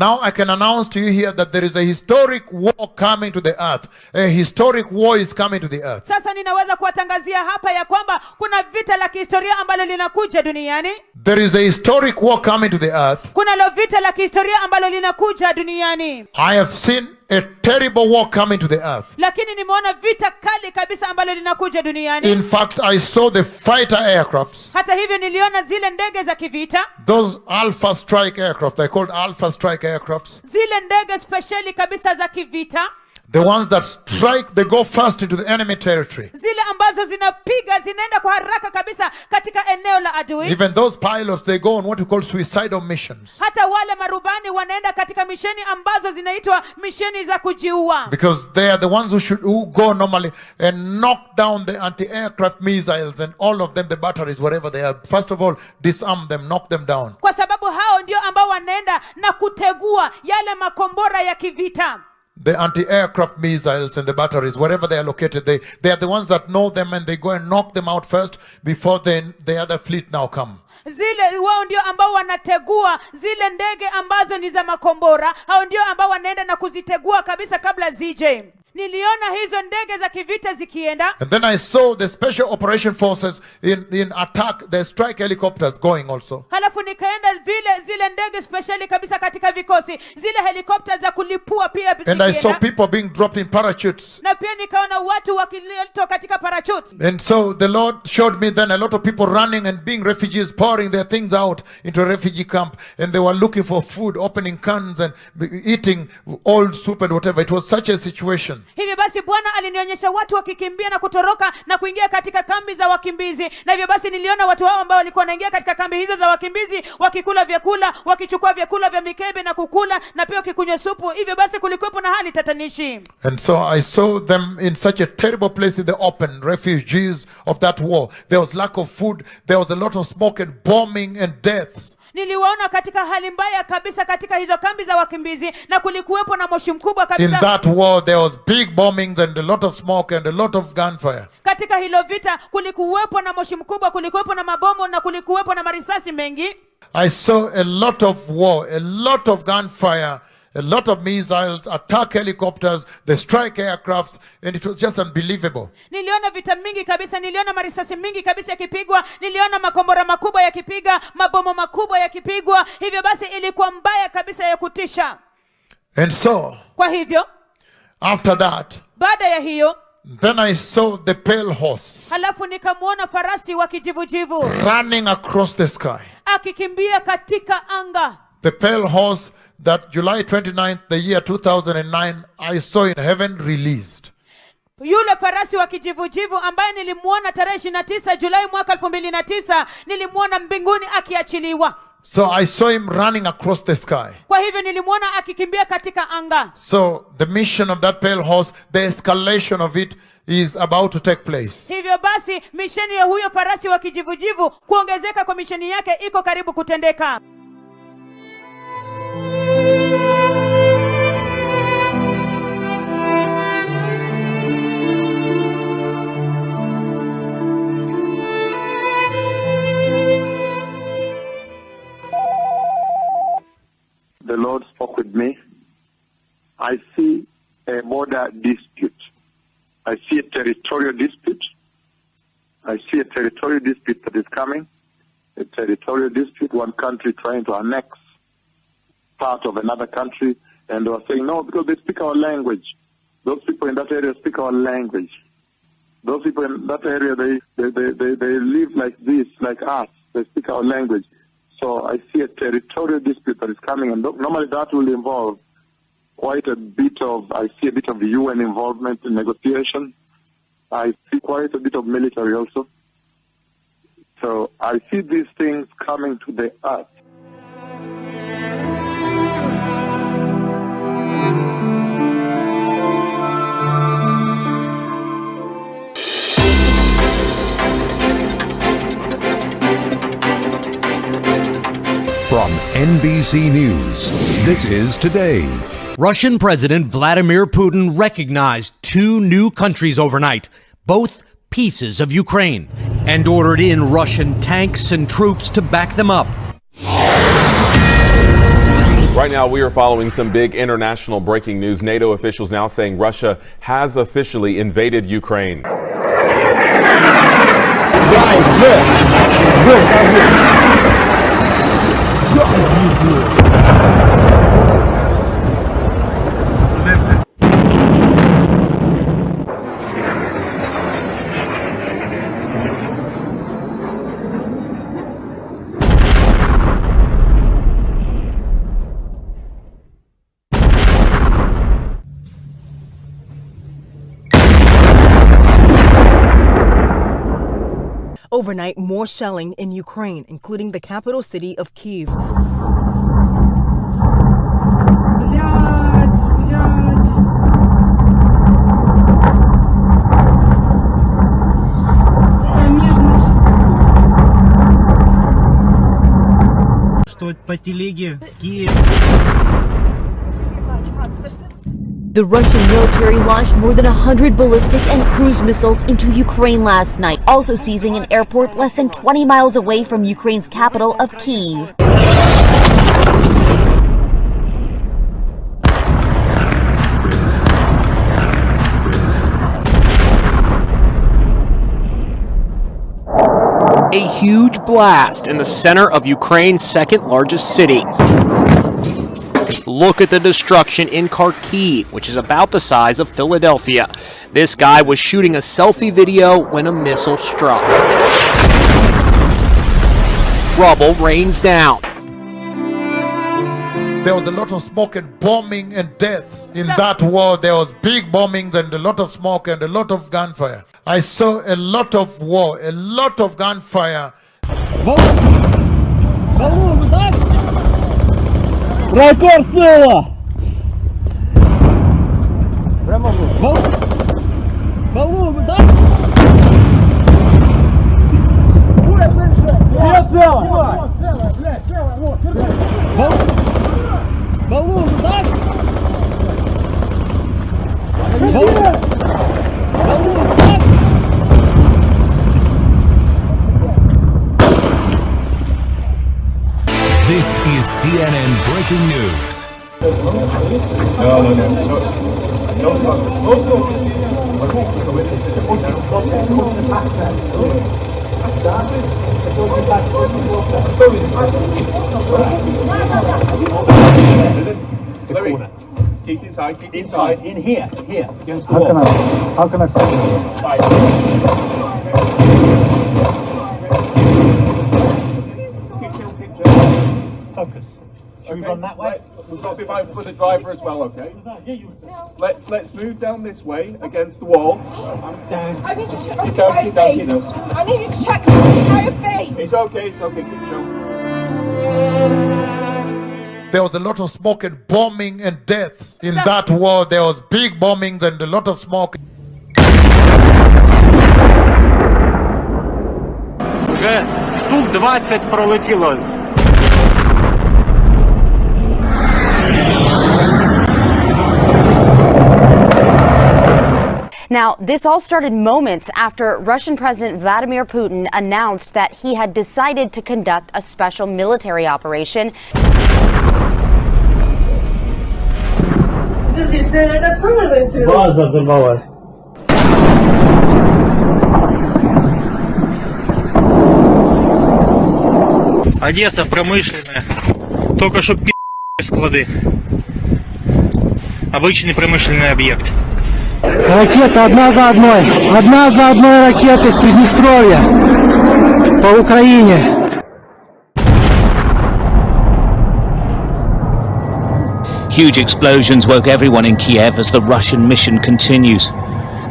Now I can announce to you here that there is a historic war coming to the earth. A historic war is coming to the earth. Sasa ninaweza kuwatangazia hapa ya kwamba kuna vita la kihistoria ambalo linakuja duniani. There is a historic war coming to the earth. Kuna lo vita la kihistoria ambalo linakuja duniani. I have seen a terrible war coming to the earth. Lakini nimeona vita kali kabisa ambalo linakuja duniani. In fact, I saw the fighter aircrafts. Hata hivyo niliona zile ndege za kivita. Those Alpha Strike aircraft, they're called Alpha Strike aircrafts. Zile ndege speciali kabisa za kivita. The ones that strike, they go fast into the enemy territory. Zile ambazo zinapiga, zinaenda kwa haraka kabisa katika eneo la adui. Even those pilots, they go on what we call suicidal missions. Hata wale marubani wanaenda katika misheni ambazo zinaitwa misheni za kujiua. Because they are the ones who go normally and knock down the anti-aircraft missiles and all of them, the batteries, wherever they are. First of all, disarm them, knock them down. Kwa sababu hao ndio ambao wanaenda na kutegua yale makombora ya kivita. The anti-aircraft missiles and the batteries, wherever they are located, they are the ones that know them and they go and knock them out first before the other fleet now come. Zile wao ndio ambao wanategua zile ndege ambazo ni za makombora. Hao ndio ambao wanaenda na kuzitegua kabisa kabla zije. Niliona hizo ndege za kivita zikienda. And then I saw the special operation forces in attack, the strike helicopters going also. Halafu nikaenda zile ndege speciali kabisa katika vikosi, zile helicopters za kulipua pia zikienda. And I saw people being dropped in parachutes. Na pia nikaona watu wakiletwa katika parachutes. And so the Lord showed me then a lot of people running and being refugees, pouring their things out into a refugee camp, and they were looking for food, opening cans and eating old soup and whatever. It was such a situation. Hivyo basi Bwana alinionyesha watu wakikimbia na kutoroka na kuingia katika kambi za wakimbizi. Na hivyo basi niliona watu hao ambao walikuwa wanaingia katika kambi hizo za wakimbizi wakikula vyakula, wakichukua vyakula vya mikebe na kukula na pia wakikunywa supu. Hivyo basi kulikuwepo na hali tatanishi. And so I saw them in such a terrible place in the open, refugees of that war. There was lack of food, there was a lot of smoke and bombing and deaths. Niliwaona katika hali mbaya kabisa katika hizo kambi za wakimbizi na kulikuwepo na moshi mkubwa kabisa. In that war there was big bombings and a lot of smoke and a lot of gunfire. Katika hilo vita kulikuwepo na moshi mkubwa, kulikuwepo na mabomu na kulikuwepo na marisasi mengi. I saw a lot of war, a lot of gunfire, a lot of missiles, attack helicopters, the strike aircrafts, and it was just unbelievable. Niliona vita mingi kabisa, niliona marisasi mingi kabisa yakipigwa, niliona makombora makubwa yakipiga, mabomu makubwa yakipigwa. Hivyo basi ilikuwa mbaya kabisa ya kutisha. And so, kwa hivyo, after that, baada ya hiyo, then I saw the pale horse. Halafu nikamuona farasi wa kijivujivu running across the sky. Akikimbia katika anga. The pale horse that July 29th, the year 2009, I saw in heaven released. Yule farasi wa kijivujivu ambaye nilimuona tarehe 29 Julai mwaka 2009, nilimuona mbinguni akiachiliwa. So I saw him running across the sky. Kwa hivyo nilimuona akikimbia katika anga. So the mission of that pale horse, the escalation of it is about to take place. Hivyo basi misheni ya huyo farasi wa kijivujivu, kuongezeka kwa misheni yake iko karibu kutendeka. The Lord spoke with me. I see a border dispute. I see a territorial dispute. I see a territorial dispute that is coming. A territorial dispute, one country trying to annex part of another country, and they were saying, no, because they speak our language. Those people in that area speak our language. Those people in that area, they live like this, like us. They speak our language. So I see a territorial dispute that is coming, and normally that will involve quite a bit of, I see a bit of UN involvement in negotiation. I see quite a bit of military also. So I see these things coming to the earth. From NBC News, this is Today. Russian President Vladimir Putin recognized 2 new countries overnight, both pieces of Ukraine, and ordered in Russian tanks and troops to back them up. Right now, we are following some big international breaking news. NATO officials now saying Russia has officially invaded Ukraine. Overnight, more shelling in Ukraine, including the capital city of Kyiv. The Russian military launched more than 100 ballistic and cruise missiles into Ukraine last night, also seizing an airport less than 20 miles away from Ukraine's capital of Kyiv. A huge blast in the center of Ukraine's second largest city. Look at the destruction in Kharkiv, which is about the size of Philadelphia. This guy was shooting a selfie video when a missile struck. Rubble rains down. There was a lot of smoke and bombing and deaths. In that war, there was big bombings and a lot of smoke and a lot of gunfire. I saw a lot of war, a lot of gunfire. Ракорд сила! Прямо Балу, так? Все цело! Блядь, цело, вот, держи! Балу, так? Балу, так? This is CNN Breaking News. Keep inside, keep inside. In here, against the wall. How can I Focus. Should we run that way? We've got to be mindful for the driver as well, okay? Let's move down this way against the wall. Down. I need to check Keep down, keep down, keep down. I need you to check my feet. It's okay, keep going. There was a lot of smoke and bombing and deaths. In that war, there was big bombings and a lot of smoke. Вже штук 20 пролетіло. Now, this all started moments after Russian President Vladimir Putin announced that he had decided to conduct a special military operation. База взорвалась. Одесса промышленная. Только что склады. Обычный промышленный объект. Ракеты одна за одной ракеты с Приднестровья по Украине. Huge explosions woke everyone in Kiev as the Russian mission continues.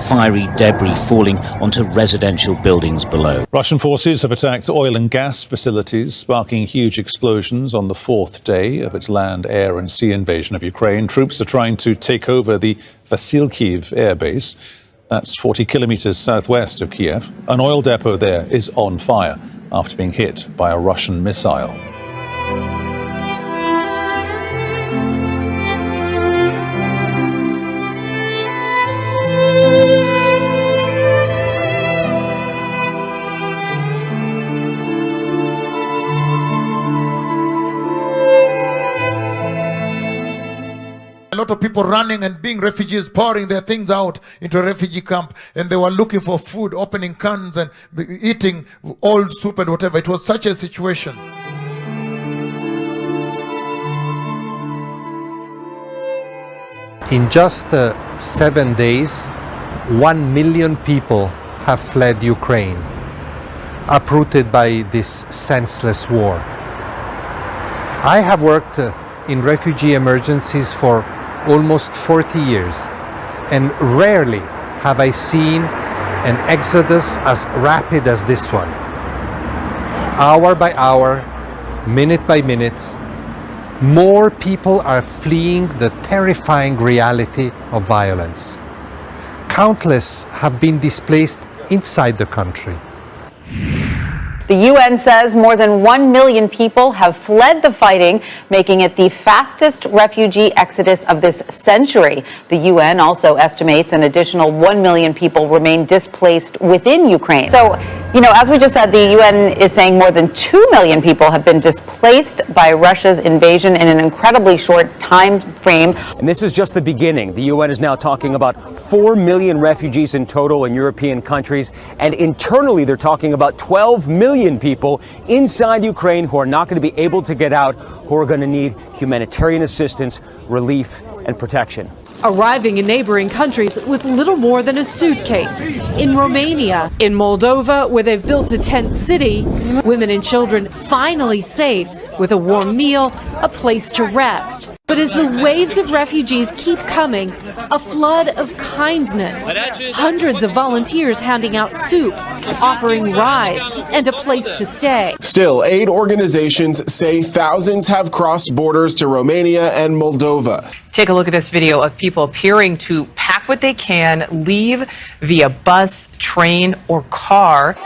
Fiery debris falling onto residential buildings below. Russian forces have attacked oil and gas facilities, sparking huge explosions on the fourth day of its land, air and sea invasion of Ukraine. Troops are trying to take over the Vasilkiv air base. That's 40 kilometers southwest of Kiev. An oil depot there is on fire after being hit by a Russian missile. lot of people running and being refugees, pouring their things out into a refugee camp, and they were looking for food, opening cans and eating old soup and whatever. It was such a situation. In just 7 days, 1 million people have fled Ukraine, uprooted by this senseless war. I have worked in refugee emergencies for almost 40 years, and rarely have I seen an exodus as rapid as this one. Hour by hour, minute by minute, more people are fleeing the terrifying reality of violence. Countless have been displaced inside the country. The UN says more than 1 million people have fled the fighting, making it the fastest refugee exodus of this century. The UN also estimates an additional 1 million people remain displaced within Ukraine. So, as we just said, the UN is saying more than 2 million people have been displaced by Russia's invasion in an incredibly short time frame. And this is just the beginning. The UN is now talking about 4 million refugees in total in European countries, and internally they're talking about 12 million people inside Ukraine who are not going to be able to get out, who are going to need humanitarian assistance, relief, and protection. Arriving in neighboring countries with little more than a suitcase. In Romania, in Moldova, where they've built a tent city, women and children finally safe with a warm meal, a place to rest. But as the waves of refugees keep coming, a flood of kindness. Hundreds of volunteers handing out soup, offering rides, and a place to stay. Still, aid organizations say thousands have crossed borders to Romania and Moldova. Take a look at this video of people appearing to pack what they can, leave via bus, train, or car.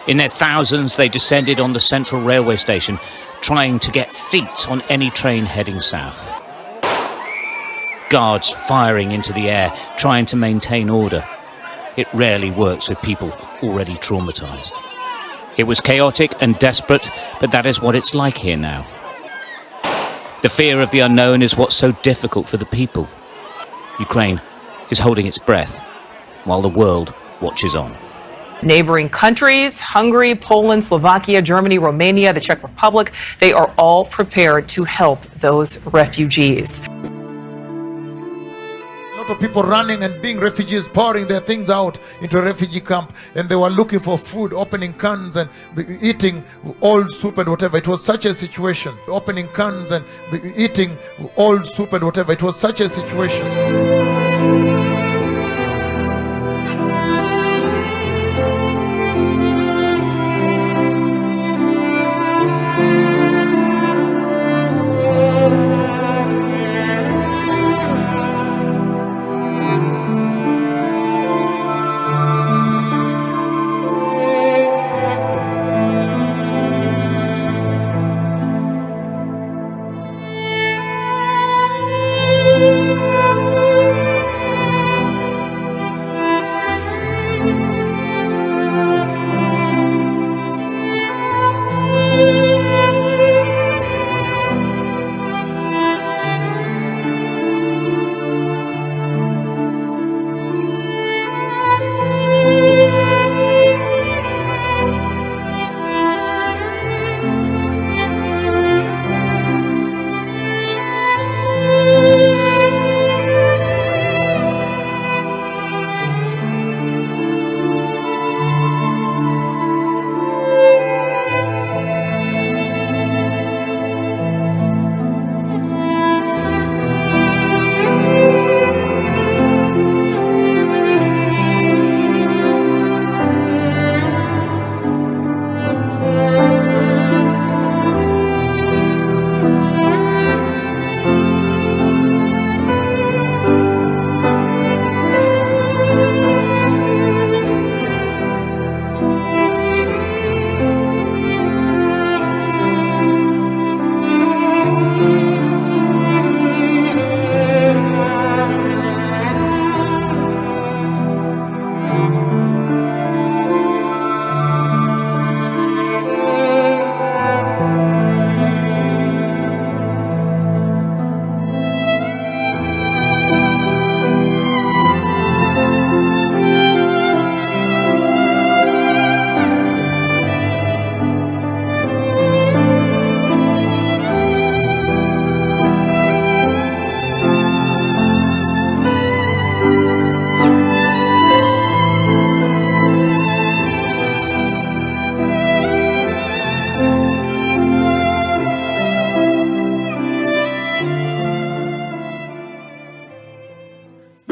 In their thousands, they descended on the central railway station, trying to get seats on any train heading south. Guards firing into the air, trying to maintain order. It rarely works with people already traumatized. It was chaotic and desperate, but that is what it's like here now. The fear of the unknown is what's so difficult for the people. Ukraine is holding its breath while the world watches on. Neighboring countries, Hungary, Poland, Slovakia, Germany, Romania, the Czech Republic, they are all prepared to help those refugees. A lot of people running and being refugees, pouring their things out into a refugee camp, and they were looking for food, opening cans and eating old soup and whatever. It was such a situation. Opening cans and eating old soup and whatever. It was such a situation.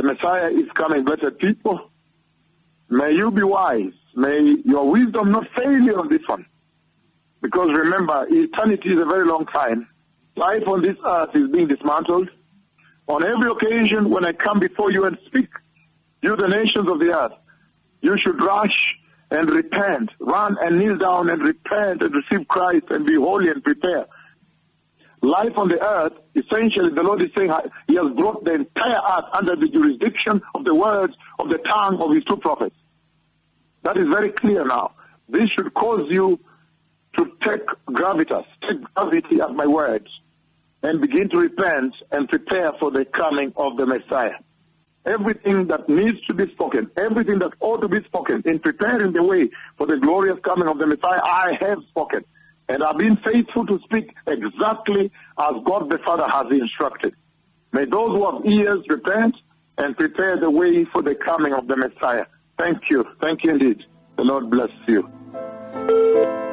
Messiah is coming, blessed people. May you be wise. May your wisdom not fail you on this one. Because remember, eternity is a very long time. Life on this earth is being dismantled. On every occasion when I come before you and speak, you the nations of the earth, you should rush and repent, run and kneel down and repent and receive Christ and be holy and prepare. Life on the earth, essentially the Lord is saying he has brought the entire earth under the jurisdiction of the words of the tongue of his two prophets. That is very clear now. This should cause you to take gravitas, take gravity at my words, and begin to repent and prepare for the coming of the Messiah. Everything that needs to be spoken, everything that ought to be spoken in preparing the way for the glorious coming of the Messiah, I have spoken. And I've been faithful to speak exactly as God the Father has instructed. May those who have ears repent and prepare the way for the coming of the Messiah. Thank you. Thank you indeed. The Lord bless you.